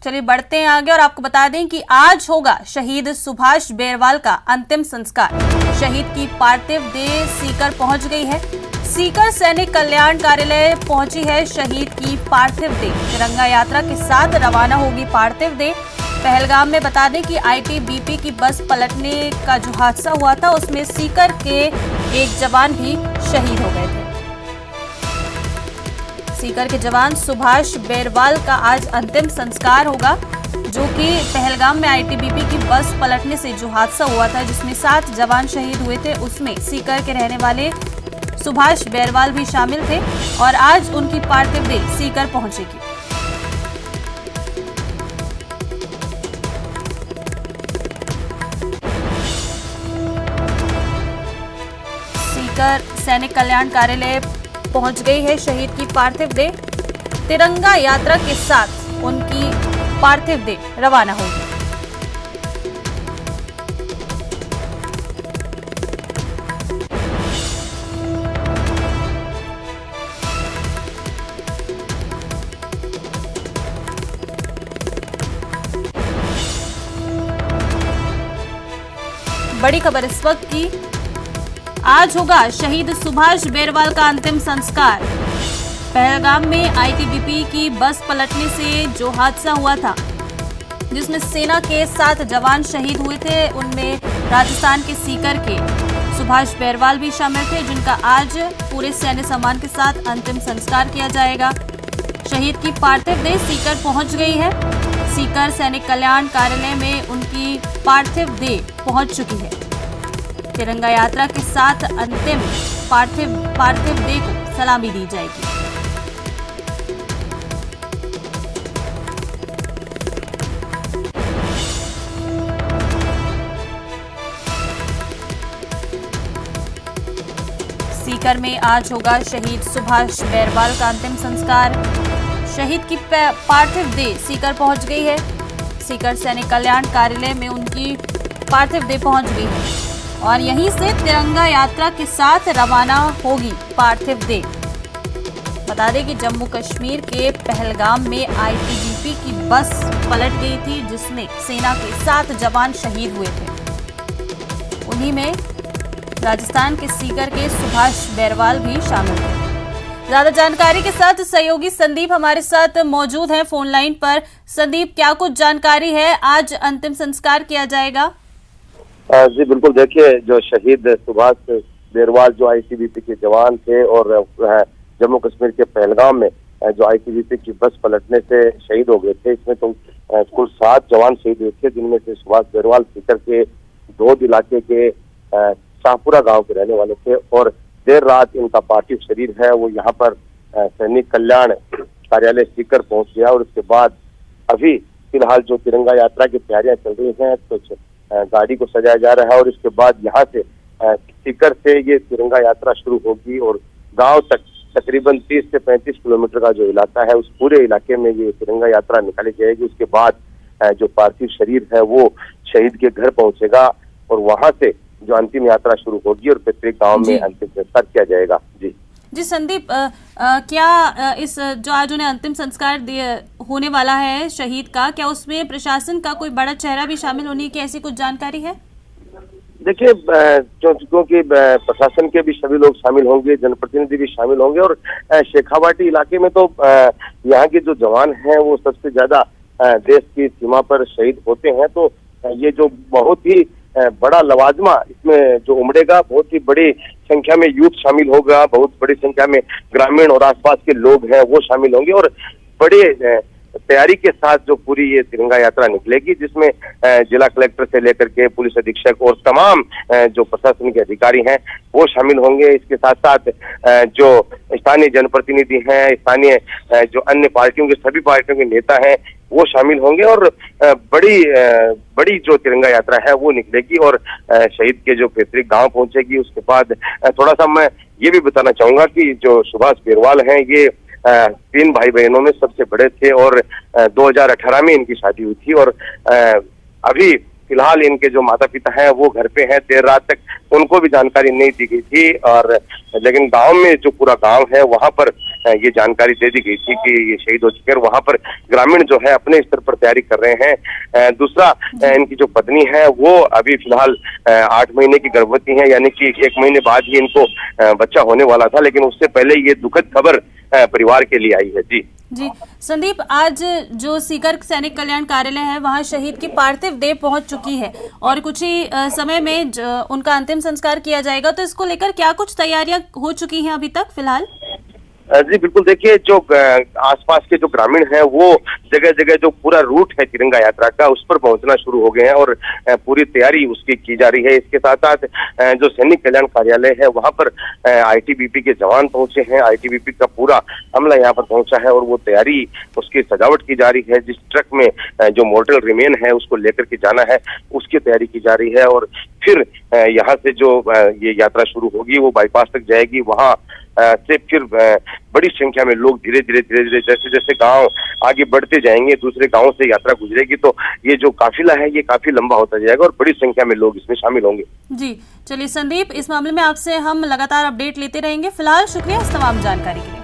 चलिए बढ़ते हैं आगे और आपको बता दें कि आज होगा शहीद सुभाष बेरवाल का अंतिम संस्कार। शहीद की पार्थिव देह सीकर पहुंच गई है। सीकर सैनिक कल्याण कार्यालय पहुंची है शहीद की पार्थिव देह। तिरंगा यात्रा के साथ रवाना होगी पार्थिव देह। पहलगाम में बता दें कि आईटीबीपी की बस पलटने का जो हादसा हुआ था उसमें सीकर के एक जवान भी शहीद हो गए थे। सीकर के जवान सुभाष बेरवाल का आज अंतिम संस्कार होगा, जो कि पहलगाम में आईटीबीपी की बस पलटने से जो हादसा हुआ था जिसमें 7 जवान शहीद हुए थे, उसमें सीकर के रहने वाले सुभाष बेरवाल भी शामिल थे और आज उनकी पार्थिव देह सीकर पहुंचेगी। सीकर सैनिक कल्याण कार्यालय पहुंच गई है शहीद की पार्थिव देह। तिरंगा यात्रा के साथ उनकी पार्थिव देह रवाना होगी। बड़ी खबर इस वक्त की, आज होगा शहीद सुभाष बेरवाल का अंतिम संस्कार। पहलगाम में आईटीबीपी की बस पलटने से जो हादसा हुआ था जिसमें सेना के 7 जवान शहीद हुए थे, उनमें राजस्थान के सीकर के सुभाष बेरवाल भी शामिल थे, जिनका आज पूरे सैन्य सम्मान के साथ अंतिम संस्कार किया जाएगा। शहीद की पार्थिव देह सीकर पहुंच गई है। सीकर सैनिक कल्याण कार्यालय में उनकी पार्थिव देह पहुंच चुकी है। तिरंगा यात्रा के साथ अंतिम पार्थिव देह को सलामी दी जाएगी। सीकर में आज होगा शहीद सुभाष बेरवाल का अंतिम संस्कार। शहीद की पार्थिव देह सीकर पहुंच गई है। सीकर सैनिक कल्याण कार्यालय में उनकी पार्थिव देह पहुंच गई है और यहीं से तिरंगा यात्रा के साथ रवाना होगी पार्थिव देह। बता दें कि जम्मू कश्मीर के पहलगाम में आईटीबीपी की बस पलट गई थी जिसमें सेना के 7 जवान शहीद हुए थे। उन्हीं में राजस्थान के सीकर के सुभाष बेरवाल भी शामिल थे। ज्यादा जानकारी के साथ सहयोगी संदीप हमारे साथ मौजूद हैं फोन लाइन पर। संदीप, क्या कुछ जानकारी है? आज अंतिम संस्कार किया जाएगा। जी बिल्कुल, देखिए जो शहीद सुभाष बेरवाल जो आईटीबीपी के जवान थे और जम्मू कश्मीर के पहलगाम में जो आईटीबीपी की बस पलटने से शहीद हो गए थे, इसमें तो कुल 7 जवान शहीद हुए थे, जिनमें से सुभाष बेरवाल सीकर के धोद इलाके के शाहपुरा गांव के रहने वाले थे और देर रात इनका पार्थिव शरीर है वो यहाँ पर सैनिक कल्याण कार्यालय सीकर पहुंच गया और उसके बाद अभी फिलहाल जो तिरंगा यात्रा की तैयारियां चल रही हैं, कुछ गाड़ी को सजाया जा रहा है और इसके बाद यहाँ से सीकर से ये तिरंगा यात्रा शुरू होगी और गांव तक तकरीबन 30 से 35 किलोमीटर का जो इलाका है उस पूरे इलाके में ये तिरंगा यात्रा निकाली जाएगी। उसके बाद जो पार्थिव शरीर है वो शहीद के घर पहुंचेगा और वहां से जो अंतिम यात्रा शुरू होगी और पैतृक गांव में अंतिम संस्कार किया जाएगा। जी संदीप, क्या इस जो आज उन्हें अंतिम संस्कार होने वाला है शहीद का, क्या उसमें प्रशासन का कोई बड़ा चेहरा भी शामिल होने की ऐसी कुछ जानकारी है? देखिए, क्योंकि प्रशासन के भी सभी लोग शामिल होंगे, जनप्रतिनिधि भी शामिल होंगे और शेखावाटी इलाके में तो यहाँ के जो जवान हैं वो सबसे ज्यादा देश की सीमा पर शहीद होते हैं, तो ये जो बहुत ही बड़ा लवाजमा इसमें जो उमड़ेगा, बहुत ही बड़ी संख्या में यूथ शामिल होगा, बहुत बड़ी संख्या में ग्रामीण और आसपास के लोग हैं वो शामिल होंगे और बड़े तैयारी के साथ जो पूरी ये तिरंगा यात्रा निकलेगी, जिसमें जिला कलेक्टर से लेकर के पुलिस अधीक्षक और तमाम जो प्रशासन के अधिकारी हैं वो शामिल होंगे। इसके साथ साथ जो स्थानीय जनप्रतिनिधि हैं, स्थानीय जो अन्य पार्टियों के सभी पार्टियों के नेता हैं वो शामिल होंगे और बड़ी जो तिरंगा यात्रा है वो निकलेगी और शहीद के जो पैतृक गांव पहुंचेगी। उसके बाद थोड़ा सा मैं ये भी बताना चाहूंगा कि जो सुभाष बेरवाल हैं ये 3 भाई बहनों में सबसे बड़े थे और 2018 में इनकी शादी हुई थी और अभी फिलहाल इनके जो माता पिता हैं वो घर पे हैं, देर रात तक उनको भी जानकारी नहीं दी गई थी। और लेकिन गांव में जो पूरा गांव है वहां पर ये जानकारी दे दी गई थी कि ये शहीद हो चुके हैं। वहां पर ग्रामीण जो है अपने स्तर पर तैयारी कर रहे हैं। दूसरा, इनकी जो पत्नी है वो अभी फिलहाल 8 महीने की गर्भवती है, यानी कि 1 महीने बाद ही इनको बच्चा होने वाला था, लेकिन उससे पहले ये दुखद खबर परिवार के लिए आई है। जी संदीप, आज जो सीकर सैनिक कल्याण कार्यालय है वहां शहीद की पार्थिव देह पहुंच चुकी है और कुछ ही समय में उनका अंतिम संस्कार किया जाएगा, तो इसको लेकर क्या कुछ तैयारियां हो चुकी हैं अभी तक फिलहाल? जी बिल्कुल, देखिए जो आसपास के जो ग्रामीण हैं वो जगह जगह जो पूरा रूट है तिरंगा यात्रा का उस पर पहुंचना शुरू हो गए हैं और पूरी तैयारी उसकी की जा रही है। इसके साथ साथ जो सैनिक कल्याण कार्यालय है वहां पर आईटीबीपी के जवान पहुंचे हैं। आईटीबीपी का पूरा अमला यहाँ पर पहुंचा है और वो तैयारी उसकी सजावट की जा रही है। जिस ट्रक में जो मोर्टल रिमेन है उसको लेकर के जाना है उसकी तैयारी की जा रही है और फिर यहाँ से जो ये यात्रा शुरू होगी वो बाईपास तक जाएगी। वहाँ से फिर बड़ी संख्या में लोग धीरे धीरे जैसे जैसे गांव आगे बढ़ते जाएंगे, दूसरे गांवों से यात्रा गुजरेगी, तो ये जो काफिला है ये काफी लंबा होता जाएगा और बड़ी संख्या में लोग इसमें शामिल होंगे। जी चलिए संदीप, इस मामले में आपसे हम लगातार अपडेट लेते रहेंगे। फिलहाल शुक्रिया इस तमाम जानकारी के लिए।